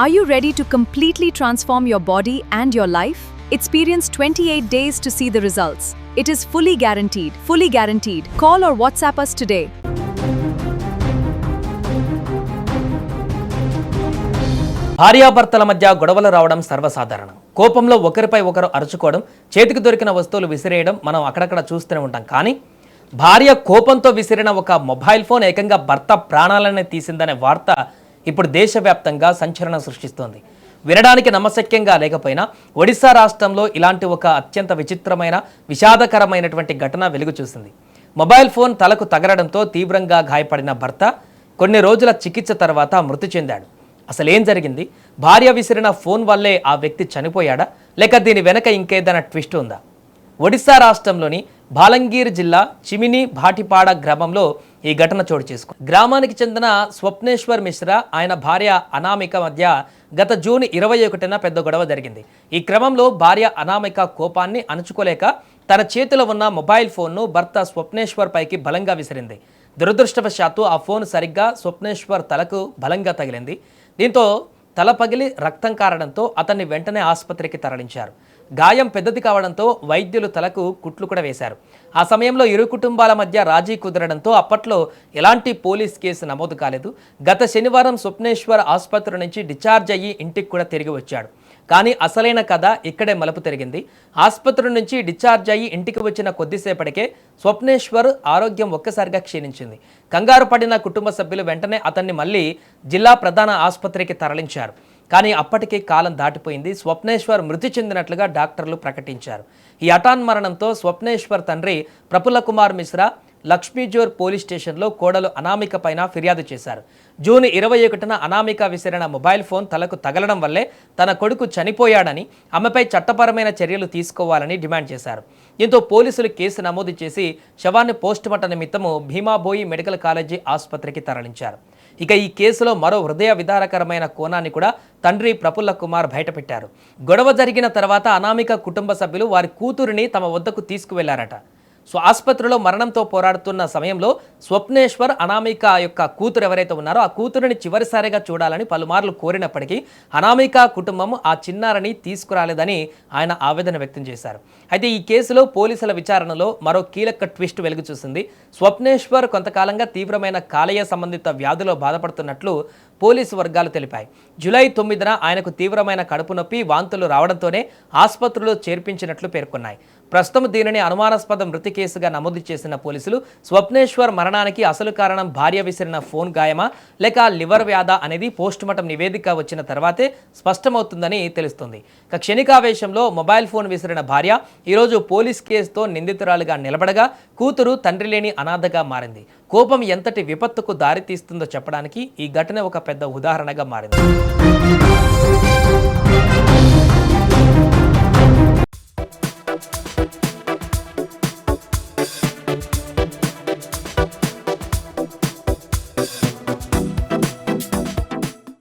Are you ready to completely transform your body and your life? Experience 28 days to see the results. It is fully guaranteed. Fully guaranteed. Call or WhatsApp us today. భార్యాభర్తల మధ్య గొడవలు రావడం సర్వసాధారణం. కోపంలో ఒకరిపై ఒకరు అరుచుకోవడం, చేతికి దొరికిన వస్తువులు విసిరేయడం మనం అక్కడక్కడ చూస్తూనే ఉంటాం. కానీ భార్య కోపంతో విసిరిన ఒక మొబైల్ ఫోన్ ఏకంగా భర్త ప్రాణాలనే తీసిందనే వార్త ఇప్పుడు దేశవ్యాప్తంగా సంచలనం సృష్టిస్తోంది. వినడానికి నమ్మశక్యంగా లేకపోయినా ఒడిశా రాష్ట్రంలో ఇలాంటి ఒక అత్యంత విచిత్రమైన విషాదకరమైనటువంటి ఘటన వెలుగు చూసింది. మొబైల్ ఫోన్ తలకు తగలడంతో తీవ్రంగా గాయపడిన భర్త కొన్ని రోజుల చికిత్స తర్వాత మృతి చెందాడు. అసలేం జరిగింది? భార్య విసిరిన ఫోన్ వల్లే ఆ వ్యక్తి చనిపోయాడా, లేక దీని వెనక ఇంకేదైనా ట్విస్ట్ ఉందా? ఒడిశా రాష్ట్రంలోని బాలంగీర్ జిల్లా చిమిని భాటిపాడ గ్రామంలో ఈ ఘటన చోటు చేసుకుంది. గ్రామానికి చెందిన స్వప్నేశ్వర్ మిశ్రా, ఆయన భార్య అనామిక మధ్య గత జూన్ 21న పెద్ద గొడవ జరిగింది. ఈ క్రమంలో భార్య అనామిక కోపాన్ని అణుచుకోలేక తన చేతిలో ఉన్న మొబైల్ ఫోన్ను భర్త స్వప్నేశ్వర్ పైకి బలంగా విసిరింది. దురదృష్టవశాత్తు ఆ ఫోన్ సరిగ్గా స్వప్నేశ్వర్ తలకు బలంగా తగిలింది. దీంతో తల పగిలి రక్తం కారడంతో అతన్ని వెంటనే ఆసుపత్రికి తరలించారు. గాయం పెద్దది కావడంతో వైద్యులు తలకు కుట్లు కూడా వేశారు. ఆ సమయంలో ఇరు కుటుంబాల మధ్య రాజీ కుదరడంతో అప్పట్లో ఎలాంటి పోలీస్ కేసు నమోదు కాలేదు. గత శనివారం స్వప్నేశ్వర్ ఆసుపత్రి నుంచి డిశ్చార్జ్ అయ్యి ఇంటికి కూడా తిరిగి వచ్చాడు. కానీ అసలైన కథ ఇక్కడే మలుపు తిరిగింది. ఆసుపత్రి నుంచి డిశ్చార్జ్ అయ్యి ఇంటికి వచ్చిన కొద్దిసేపటికే స్వప్నేశ్వర్ ఆరోగ్యం ఒక్కసారిగా క్షీణించింది. కంగారు పడిన కుటుంబ సభ్యులు వెంటనే అతన్ని మళ్ళీ జిల్లా ప్రధాన ఆసుపత్రికి తరలించారు. కానీ అప్పటికే కాలం దాటిపోయింది. స్వప్నేశ్వర్ మృతి చెందినట్లుగా డాక్టర్లు ప్రకటించారు. ఈ హఠాన్ మరణంతో స్వప్నేశ్వర్ తండ్రి ప్రఫుల్ల కుమార్ మిశ్రా లక్ష్మీజోర్ పోలీస్ స్టేషన్లో కోడలు అనామిక పైన ఫిర్యాదు చేశారు. జూన్ 21న అనామిక విసిరిన మొబైల్ ఫోన్ తలకు తగలడం వల్లే తన కొడుకు చనిపోయాడని, ఆమెపై చట్టపరమైన చర్యలు తీసుకోవాలని డిమాండ్ చేశారు. దీంతో పోలీసులు కేసు నమోదు చేసి శవాన్ని పోస్టుమార్టం నిమిత్తము భీమాబోయి మెడికల్ కాలేజీ ఆసుపత్రికి తరలించారు. ఇక ఈ కేసులో మరో హృదయ విదారకరమైన కోణాన్ని కూడా తండ్రి ప్రఫుల్ల కుమార్ బయటపెట్టారు. గొడవ జరిగిన తర్వాత అనామిక కుటుంబ సభ్యులు వారి కూతురిని తమ వద్దకు తీసుకువెళ్లారట. ఆసుపత్రిలో మరణంతో పోరాడుతున్న సమయంలో స్వప్నేశ్వర్ అనామిక యొక్క కూతురు ఎవరైతే ఉన్నారో ఆ కూతురిని చివరిసారిగా చూడాలని పలుమార్లు కోరినప్పటికీ అనామిక కుటుంబం ఆ చిన్నారిని తీసుకురాలేదని ఆయన ఆవేదన వ్యక్తం చేశారు. అయితే ఈ కేసులో పోలీసుల విచారణలో మరో కీలక ట్విస్ట్ వెలుగు చూసింది. స్వప్నేశ్వర్ కొంతకాలంగా తీవ్రమైన కాలేయ సంబంధిత వ్యాధులో బాధపడుతున్నట్లు పోలీసు వర్గాలు తెలిపాయి. జూలై 9న ఆయనకు తీవ్రమైన కడుపు నొప్పి, వాంతులు రావడంతోనే ఆసుపత్రిలో చేర్పించినట్లు పేర్కొన్నాయి. ప్రస్తుతం దీనిని అనుమానాస్పద మృతి కేసుగా నమోదు చేసిన పోలీసులు స్వప్నేశ్వర్ మరణానికి అసలు కారణం భార్య విసిరిన ఫోన్ గాయమా లేక లివర్ వ్యాధ అనేది పోస్టుమార్టం నివేదిక వచ్చిన తర్వాతే స్పష్టమవుతుందని తెలుస్తుంది. క్షణికావేశంలో మొబైల్ ఫోన్ విసిరిన భార్య ఈరోజు పోలీస్ కేసుతో నిందితురాలుగా నిలబడగా కూతురు తండ్రి లేని అనాథగా మారింది. కోపం ఎంతటి విపత్తుకు దారితీస్తుందో చెప్పడానికి ఈ ఘటన ఒక పెద్ద ఉదాహరణగా మారింది.